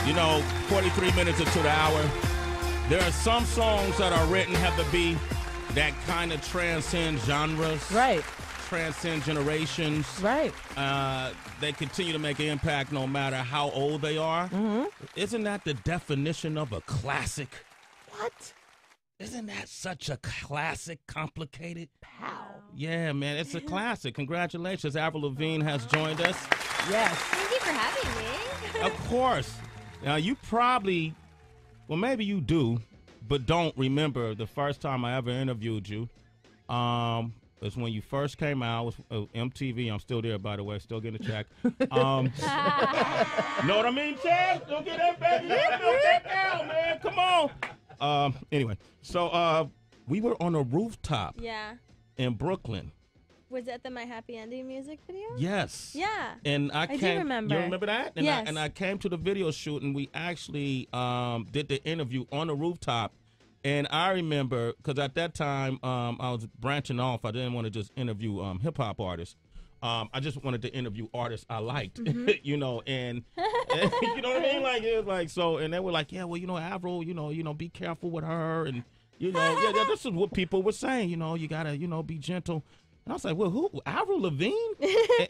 You know, 43 minutes into the hour. There are some songs that are written have to be that kind of transcend genres. Right. Transcend generations. Right. They continue to make an impact no matter how old they are. Mm-hmm. Isn't that the definition of a classic? What? Isn't that such a classic, complicated? Pow. Yeah, man, it's a classic. Congratulations. Avril Lavigne has joined us. Yes. Thank you for having me. Of course. Now, you probably, well, maybe you do, but don't remember the first time I ever interviewed you. It's when you first came out with MTV. I'm still there, by the way, still getting a check. Know what I mean, Chad? Don't get that back. Don't get down, man. Come on. Anyway, so we were on a rooftop in Brooklyn. Was that the My Happy Ending music video? Yes. Yeah. And I do came, remember. You remember that? And yes. I came to the video shoot, and we actually did the interview on the rooftop. And I remember, because at that time, I was branching off. I didn't want to just interview hip-hop artists. I just wanted to interview artists I liked, you know, and you know what I mean? Like, it was like, so, and they were like, yeah, well, you know, Avril, you know, be careful with her. And, you know, yeah, this is what people were saying, you know, you got to, you know, be gentle. And I was like, well, who? Avril Lavigne?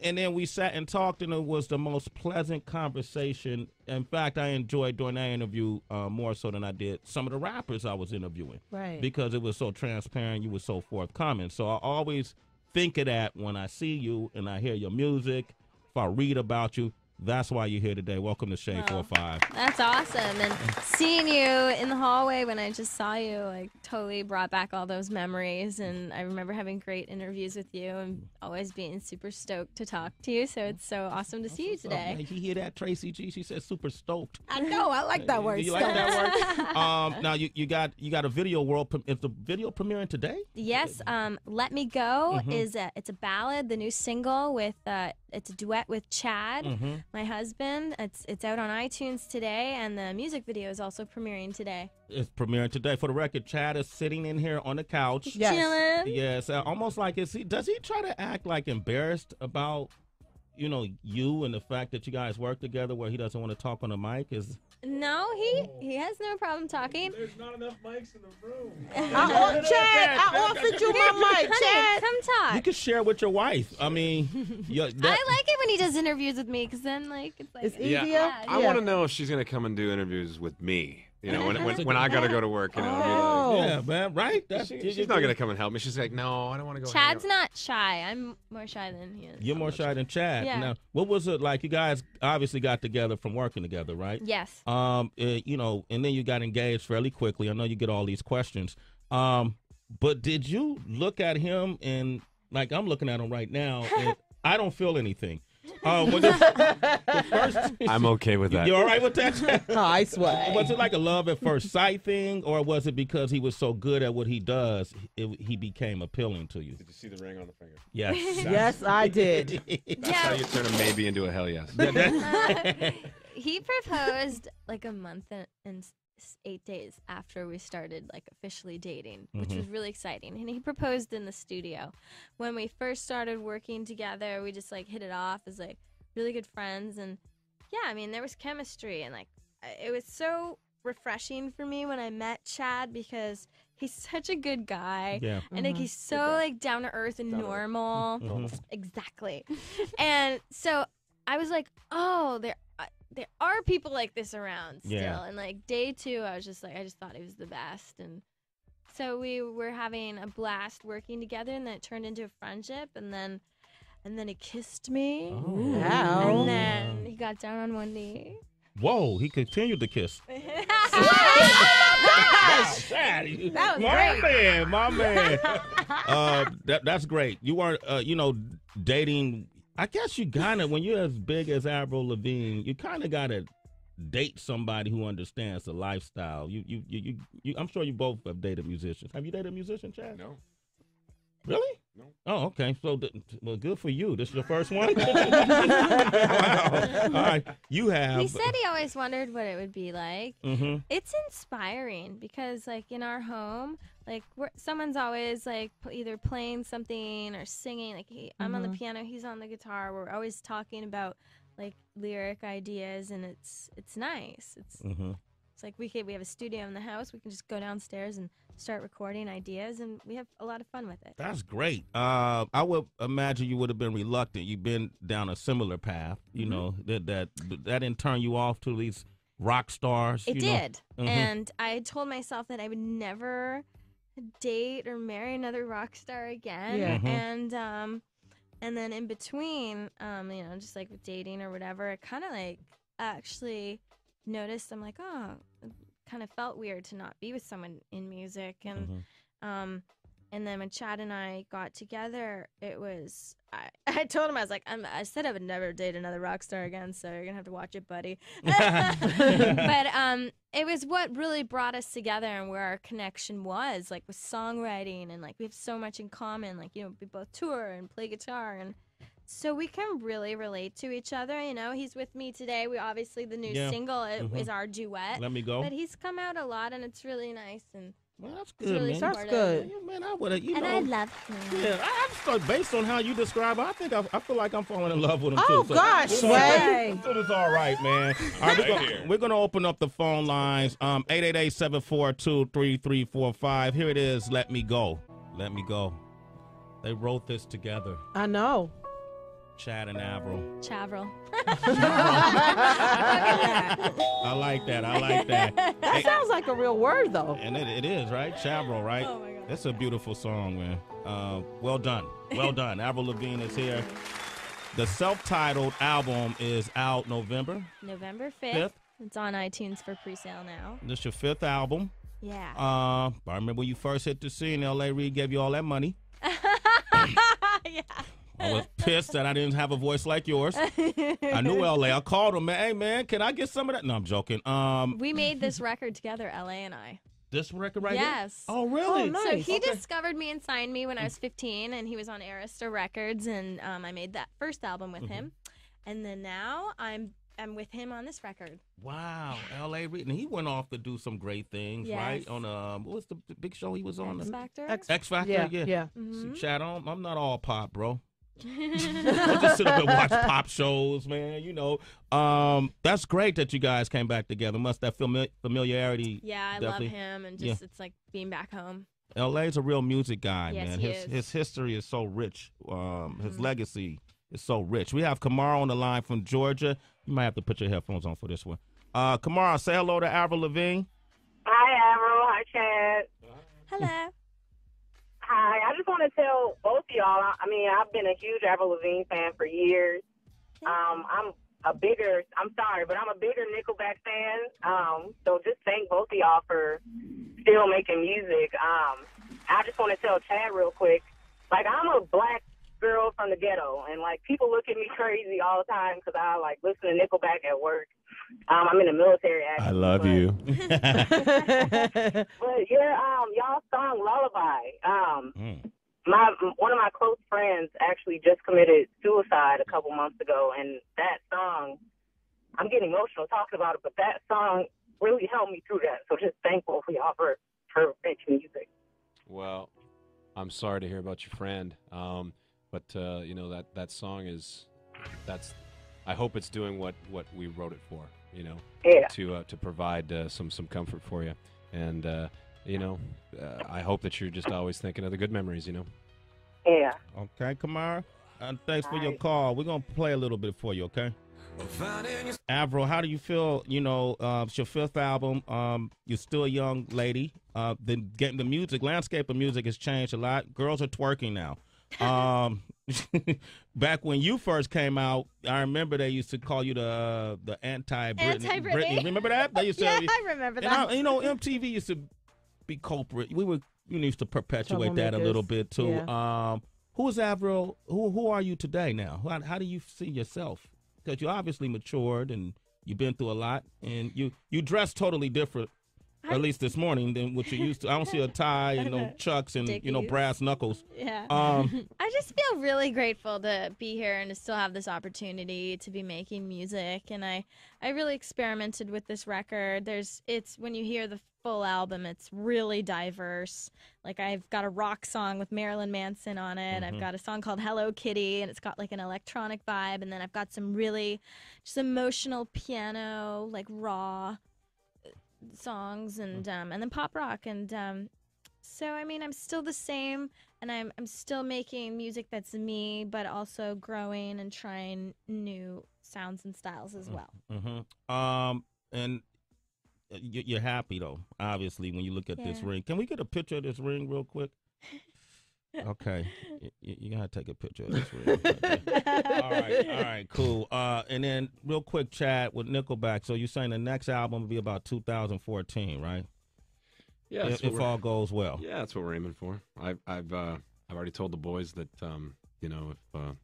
And then we sat and talked, and it was the most pleasant conversation. In fact, I enjoyed doing that interview more so than I did some of the rappers I was interviewing. Right. Because it was so transparent, you were so forthcoming. So I always think of that when I see you and I hear your music, if I read about you. That's why you're here today. Welcome to Shade 45. That's awesome. And seeing you in the hallway when I just saw you, like, totally brought back all those memories. And I remember having great interviews with you and always being super stoked to talk to you. So it's so awesome to see you today. Did you hear that, Tracy G? She said super stoked. I know. I like that word. Do you like that word? Now you got a video world. Is the video premiering today? Yes. Let Me Go is it's a ballad, the new single with it's a duet with Chad, my husband. It's out on iTunes today, and the music video is also premiering today. It's premiering today. For the record, Chad is sitting in here on the couch. Chilling. Yes, almost like does he try to act like embarrassed about, you know, you and the fact that you guys work together where he doesn't want to talk on the mic? No, he has no problem talking. There's not enough mics in the room. Chad, I offered you my mic, Honey, Chad. come talk. You can share with your wife. I mean, I like it when he does interviews with me because then, like, it's like It's easier. Yeah, I want to know if she's gonna come and do interviews with me. You know, when I gotta go to work. You know, yeah, man, right? she's not gonna come and help me. She's like, no, I don't want to go. Chad's not shy. I'm more shy than he is. You're more shy than Chad. Yeah. Now, what was it like? You guys obviously got together from working together, right? Yes. You know, and then you got engaged fairly quickly. I know you get all these questions. But did you look at him like I'm looking at him right now, and I don't feel anything. The first, I'm okay with that. You all right with that? Oh, I swear. Was it like a love at first sight thing, or was it because he was so good at what he does, he became appealing to you? Did you see the ring on the finger? Yes. Yes, I did. That's how you turn a maybe into a hell yes. He proposed like a month and 8 days after we started like officially dating, which was really exciting. And he proposed in the studio. When we first started working together, we just like hit it off as like really good friends. And yeah, I mean, there was chemistry, and like it was so refreshing for me when I met Chad because he's such a good guy. Yeah. And like he's so like down to earth and normal. Exactly. And so I was like, oh, there are people like this around still. Yeah. And like day 2, I was just like, I just thought he was the best. And so we were having a blast working together, and then it turned into a friendship, and then he kissed me. Oh. Wow. And then he got down on one knee. Whoa, he continued to kiss. That was great. My man. That's great. You weren't, you know, dating. I guess you kind of, when you're as big as Avril Lavigne, you kind of got to date somebody who understands the lifestyle. I'm sure you both have dated musicians. Have you dated a musician, Chad? No. Really? No. Oh, okay. So, well, good for you. This is your first one? Wow. All right. You have. He said he always wondered what it would be like. Mm-hmm. It's inspiring because, like, in our home, like, someone's always, like, either playing something or singing. Like, I'm on the piano, he's on the guitar. We're always talking about like lyric ideas, and it's nice. It's like we have a studio in the house. We can just go downstairs and start recording ideas, and we have a lot of fun with it. That's great. I would imagine you would have been reluctant. You've been down a similar path, you know, that didn't turn you off to these rock stars. It did. And I told myself that I would never date or marry another rock star again. Yeah. And then in between, you know, just like with dating or whatever, it kind of like actually noticed, I'm like, oh, it kind of felt weird to not be with someone in music. And then when Chad and I got together, it was, I told him, I was like, I said I would never date another rock star again, so you're going to have to watch it, buddy. But it was what really brought us together and where our connection was, like with songwriting, and like we have so much in common. Like, you know, we both tour and play guitar, and so we can really relate to each other. You know, he's with me today. We obviously, the new single is our duet. Let Me Go. But he's come out a lot, and it's really nice. And well, that's it's good, really man. That's good. Yeah, man, I would have, you and know. I love him. Yeah, I just based on how you describe it, I feel like I'm falling in love with him Oh, too. gosh, Sway. So it's all right, man. All right, we're gonna open up the phone lines. 888-742-3345. Here it is. Let Me Go. Let Me Go. They wrote this together. I know. Chad and Avril. Chavril. I like that. I like that. That sounds like a real word, though. And it is, right? Chavril, right? Oh, my God. It's a beautiful song, man. Well done. Well done. Avril Lavigne is here. The self-titled album is out November 5th. It's on iTunes for pre-sale now. This is your 5th album. Yeah. I remember when you first hit the scene, L.A. Reid gave you all that money. Yeah. I was pissed that I didn't have a voice like yours. I knew L.A. I called him, man. Hey, man, can I get some of that? No, I'm joking. We made this record together, LA and I. This record right Yes. here? Oh, really? Oh, nice. So he discovered me and signed me when I was 15, and he was on Arista Records, and I made that first album with him. And then now I'm with him on this record. Wow, L.A. Reid. And he went off to do some great things, Yes. right? On what was the big show he was on? X Factor. X Factor, Yeah. See, Chad, I'm not all pop, bro. I just sit up and watch pop shows, man. You know, that's great that you guys came back together. Must that familiarity? Yeah, I definitely. love him, and just it's like being back home. LA's a real music guy, Yes, man. he His history is so rich. His legacy is so rich. We have Kamara on the line from Georgia. You might have to put your headphones on for this one. Kamara, say hello to Avril Lavigne. Hi, Avril. Hi, Chad. Hello. Hi. I just want to tell both of y'all, I mean, I've been a huge Avril Lavigne fan for years. I'm a bigger Nickelback fan. So just thank both of y'all for still making music. I just want to tell Chad real quick, like, I'm a black girl from the ghetto, and, like, people look at me crazy all the time because I, like, listen to Nickelback at work. I'm in the military, actually. I love you. But y'all song Lullaby. One of my close friends actually just committed suicide a couple months ago, and that song, I'm getting emotional talking about it, but that song really helped me through that. So just thankful for y'all for making music. Well, I'm sorry to hear about your friend, but you know that song I hope it's doing what we wrote it for. You know, to provide some comfort for you, and you know, I hope that you're just always thinking of the good memories. You know. Yeah. Okay, Kamara. Thanks for your call. We're gonna play a little bit for you, okay? Avril, how do you feel? You know, it's your 5th album. You're still a young lady. The music landscape of music has changed a lot. Girls are twerking now. Back when you first came out, I remember they used to call you the anti-Britney. Anti-Britney. Remember that? They used to. Yeah, I remember that. You know, MTV used to be culprit. You used to perpetuate that a little bit too. Yeah. Who is Avril? Who are you today now? How do you see yourself? Because you obviously matured and you've been through a lot, and you dress totally different. At least this morning than what you used to. I don't see a tie and no chucks and Dickies. brass knuckles. Yeah. I just feel really grateful to be here and to still have this opportunity to be making music. And I really experimented with this record. It's when you hear the full album. It's really diverse. Like, I've got a rock song with Marilyn Manson on it. I've got a song called Hello Kitty, and it's got like an electronic vibe. And then I've got some really just emotional piano, like raw songs, and then pop rock. And so, I mean, I'm still the same, and I'm still making music that's me, but also growing and trying new sounds and styles as well. And you're happy, though, obviously, when you look at this ring. Can we get a picture of this ring real quick? Okay. You got to take a picture of this ring. All right, cool. And then real quick chat with Nickelback. So you're saying the next album will be about 2014, right? Yeah, if all goes well. Yeah, that's what we're aiming for. I've already told the boys that you know, if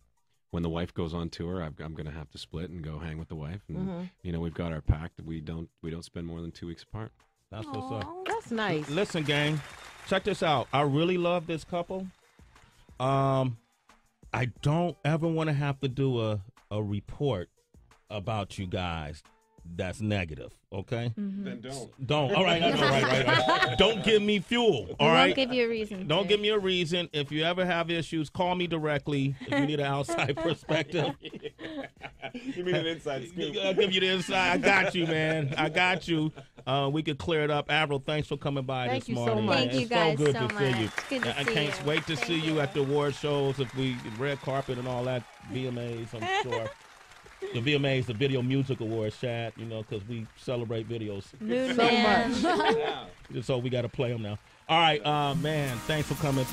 when the wife goes on tour, I'm gonna have to split and go hang with the wife. And you know, we've got our pact that we don't spend more than 2 weeks apart. That's what's up. That's nice. Listen, gang, check this out. I really love this couple. I don't ever want to have to do a report about you guys that's negative, okay? Then don't. Don't. All right, right. Don't give me fuel, all We right? won't give you a reason. Don't give me a reason. If you ever have issues, call me directly. If you need an outside perspective. You mean an inside scoop? I'll give you the inside. I got you, man. I got you. We could clear it up. Avril, thanks for coming by Thank this you so morning. much. Thank you It's guys so good so to see you. much. It's good to I see can't you. wait to see you at the award shows. If we red carpet and all that, VMAs, I'm sure. The VMAs, the Video Music Awards, Shad, you know, because we celebrate videos Moon So Man. much. so we got to play them now. All right, man, thanks for coming.